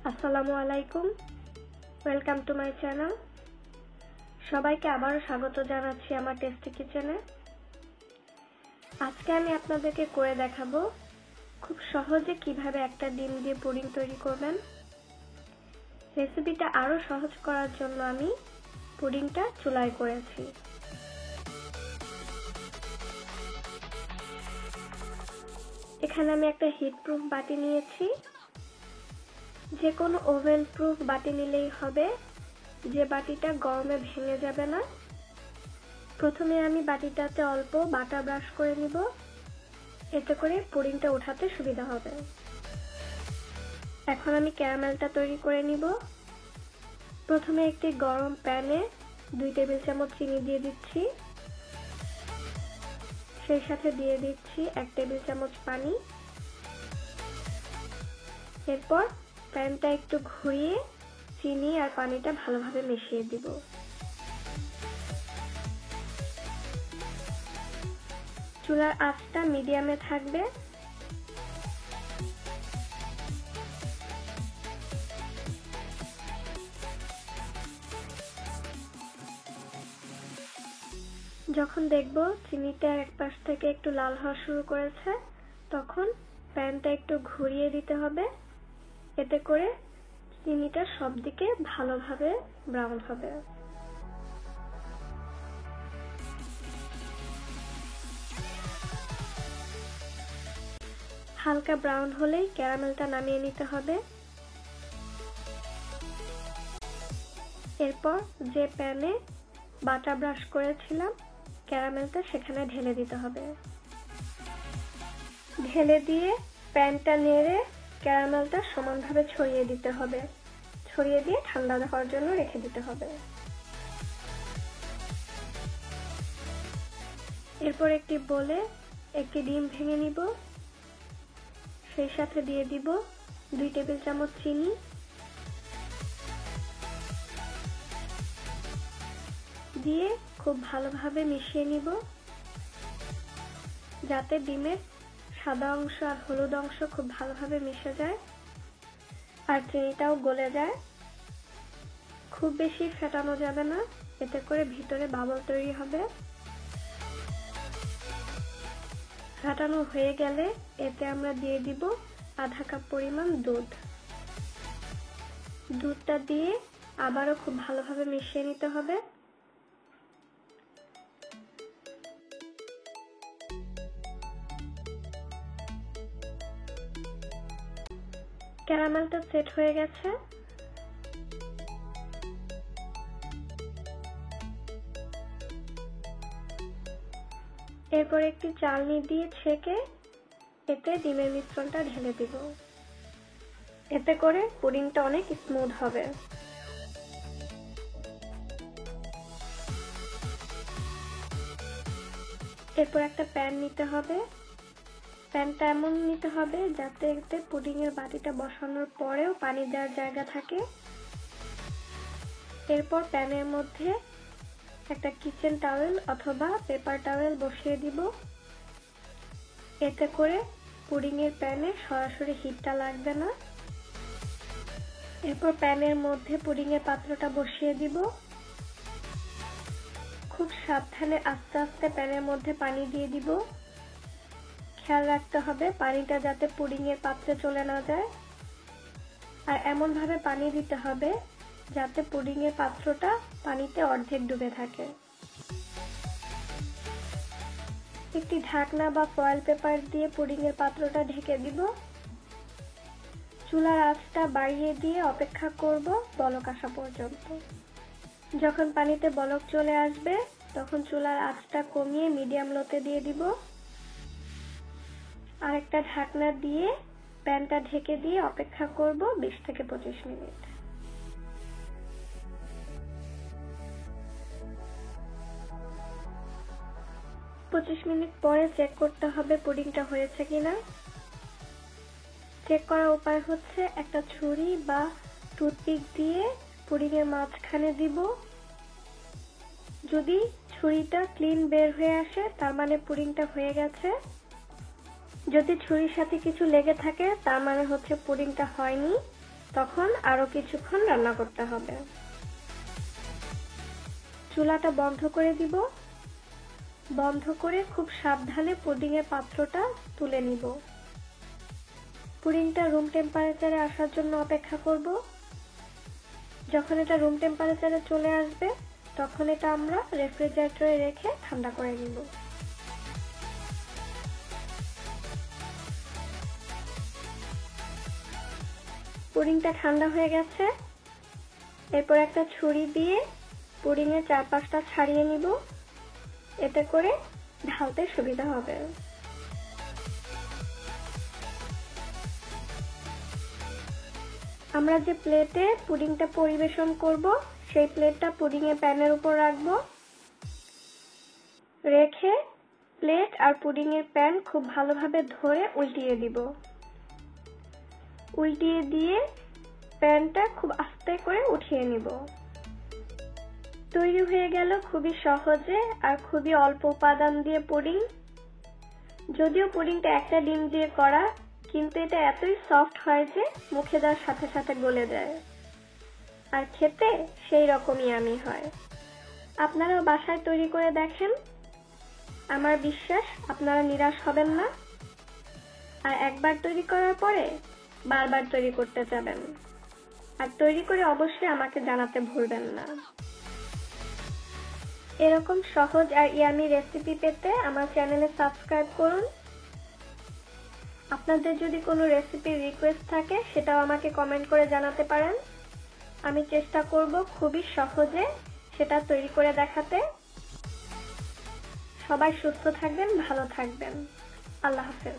আসসালামু আলাইকুম, welcome to my channel. সবাইকে আবারও স্বাগত জানাচ্ছি আমার টেস্টি কিচেনে। আজকে আমি আপনাদেরকে করে দেখাবো খুব সহজে কিভাবে একটা ডিম দিয়ে পুডিং তৈরি করবেন। রেসিপিটা আরো সহজ করার জন্য আমি পুডিংটা চুলায় করেছি। এখানে আমি একটা হিট প্রুফ বাটি নিয়েছি। যে কোনো ওভেন প্রুফ বাটি নিলেই হবে, যে বাটিটা গরমে ভেঙে যাবে না। প্রথমে আমি বাটিটাতে অল্প বাটার ব্রাশ করে নিব, এতে করে পুডিংটা ওঠাতে সুবিধা হবে। এখন আমি ক্যারামেলটা তৈরি করে নিব। প্রথমে একটি গরম প্যানে 2 টেবিল চামচ চিনি দিয়ে দিচ্ছি, সেই সাথে দিয়ে দিচ্ছি 1 টেবিল চামচ পানি। এরপর প্যানটা একটু ঘুরিয়ে চিনি আর পানিটা ভালোভাবে মিশিয়ে দিব। চুলার আঁচটা মিডিয়ামে থাকবে। যখন দেখব চিনিটা এক পাশ থেকে একটু লাল হওয়া শুরু করেছে, তখন প্যানটা একটু ঘুরিয়ে দিতে হবে, এতে করে চিনিটা সব দিকে ভালোভাবে ব্রাউন হবে। হালকা ব্রাউন হলেই ক্যারামেলটা নামিয়ে নিতে হবে। এরপর যে প্যানে বাটার ব্রাশ করেছিলাম, ক্যারামেলটা সেখানে ঢেলে দিতে হবে। ঢেলে দিয়ে প্যানটা নেড়ে ক্যারামেলটা সমানভাবে ছড়িয়ে দিতে হবে। ছড়িয়ে দিয়ে ঠান্ডা হওয়ার জন্য রেখে দিতে হবে। এরপর একটি বোলে একটি ডিম ভেঙে নিব, সেই সাথে দিয়ে দিব 2 টেবিল চামচ চিনি, দিয়ে খুব ভালোভাবে মিশিয়ে নিব, যাতে ডিমের সাদা অংশ আর হলুদ অংশ খুব ভালোভাবে মিশে যায় আর চিনিটাও গলে যায়। খুব বেশি ফেটানো যাবে না, এতে করে ভিতরে বাবল তৈরি হবে। ফেটানো হয়ে গেলে এতে আমরা দিয়ে দিব আধা কাপ পরিমাণ দুধ। দুধটা দিয়ে আবারও খুব ভালোভাবে মিশিয়ে নিতে হবে। ক্যারামেলটা সেট হয়ে গেছে। এরপর একটি চালনি দিয়ে ছেঁকে এতে ডিমের মিশ্রণটা ঢেলে দিব, এতে করে পুডিংটা অনেক স্মুথ হবে। এরপর একটা প্যান নিতে হবে। প্যানটা এমন নিতে হবে যাতে এতে পুডিং এর বাটিটা বসানোর পরেও পানি দেওয়ার জায়গা থাকে। এরপর প্যানের মধ্যে একটা কিচেন টাওয়েল অথবা পেপার টাওয়েল বসিয়ে দিব, এতে করে পুডিং এর প্যানে সরাসরি হিটটা লাগবে না। এরপর প্যানের মধ্যে পুডিং এর পাত্রটা বসিয়ে দিব। খুব সাবধানে আস্তে আস্তে প্যানের মধ্যে পানি দিয়ে দিব। খেয়াল রাখতে হবে পানিটা যাতে পুডিং এর পাত্রে চলে না যায়, আর এমন ভাবে পানি দিতে হবে যাতে পুডিং এর পাত্রটা পানিতে অর্ধেক ডুবে থাকে। একটি ঢাকনা বা ফয়েল পেপার দিয়ে পুডিং এর পাত্রটা ঢেকে দিব। চুলার আঁচটা বাড়িয়ে দিয়ে অপেক্ষা করব বলক আসা পর্যন্ত। যখন পানিতে বলক চলে আসবে, তখন চুলার আঁচটা কমিয়ে মিডিয়াম লোতে দিয়ে দিব। আরেকটা ঢাকনা দিয়ে প্যানটা ঢেকে দিয়ে অপেক্ষা করব 20 থেকে 25 মিনিট। পঁচিশ মিনিট পরে চেক করতে হবে পুডিংটা হয়েছে কিনা। চেক করার উপায় হচ্ছে একটা ছুরি বা টুথপিক দিয়ে পুডিং এর মাঝখানে দিব। যদি ছুরিটা ক্লিন বের হয়ে আসে, তার মানে পুডিংটা হয়ে গেছে। যদি ছুরির সাথে কিছু লেগে থাকে, তার মানে হচ্ছে পুডিংটা হয়নি। তখন আরো কিছুক্ষণ রান্না করতে হবে। চুলাটা বন্ধ করে দিব। বন্ধ করে খুব সাবধানে পুডিংয়ের পাত্রটা তুলে নিব। পুডিংটা রুম টেম্পারেচারে আসার জন্য অপেক্ষা করব। যখন এটা রুম টেম্পারেচারে চলে আসবে তখন এটা আমরা রেফ্রিজারেটরে রেখে ঠান্ডা করে নিব। পুডিংটা ঠান্ডা হয়ে গেছে। এরপর একটা ছুরি দিয়ে পুডিংয়ের চারপাশটা ছাড়িয়ে নিব, এতে করে ঢালতে সুবিধা হবে। আমরা যে প্লেটে পুডিংটা পরিবেশন করব সেই প্লেটটা পুডিংয়ের প্যানের উপর রাখবো। রেখে প্লেট আর পুডিংয়ের প্যান খুব ভালোভাবে ধরে উল্টিয়ে দিব। উল্টিয়ে দিয়ে প্যানটা খুব আস্তে করে উঠিয়ে নিব। তৈরি হয়ে গেল খুবই সহজে আর খুবই অল্প উপাদান দিয়ে পুডিং। যদিও পুডিংটা একটা ডিম দিয়ে করা, কিন্তু এটা এতই সফট হয় যে মুখে দেওয়ার সাথে সাথে গলে যায় আর খেতে সেই রকমই ইয়ামি হয়। আপনারাও বাসায় তৈরি করে দেখেন। আমার বিশ্বাস আপনারা নিরাশ হবেন না, আর একবার তৈরি করার পরে বারবার তৈরি করতে যাবেন। আর তৈরি করে অবশ্যই আমাকে জানাতে ভুলবেন না। এরকম সহজ আর ইয়ামি রেসিপি পেতে আমার চ্যানেলে সাবস্ক্রাইব করুন। আপনাদের যদি কোনো রেসিপির রিকোয়েস্ট থাকে সেটাও আমাকে কমেন্ট করে জানাতে পারেন। আমি চেষ্টা করব খুবই সহজে সেটা তৈরি করে দেখাতে। সবাই সুস্থ থাকবেন, ভালো থাকবেন। আল্লাহ হাফেজ।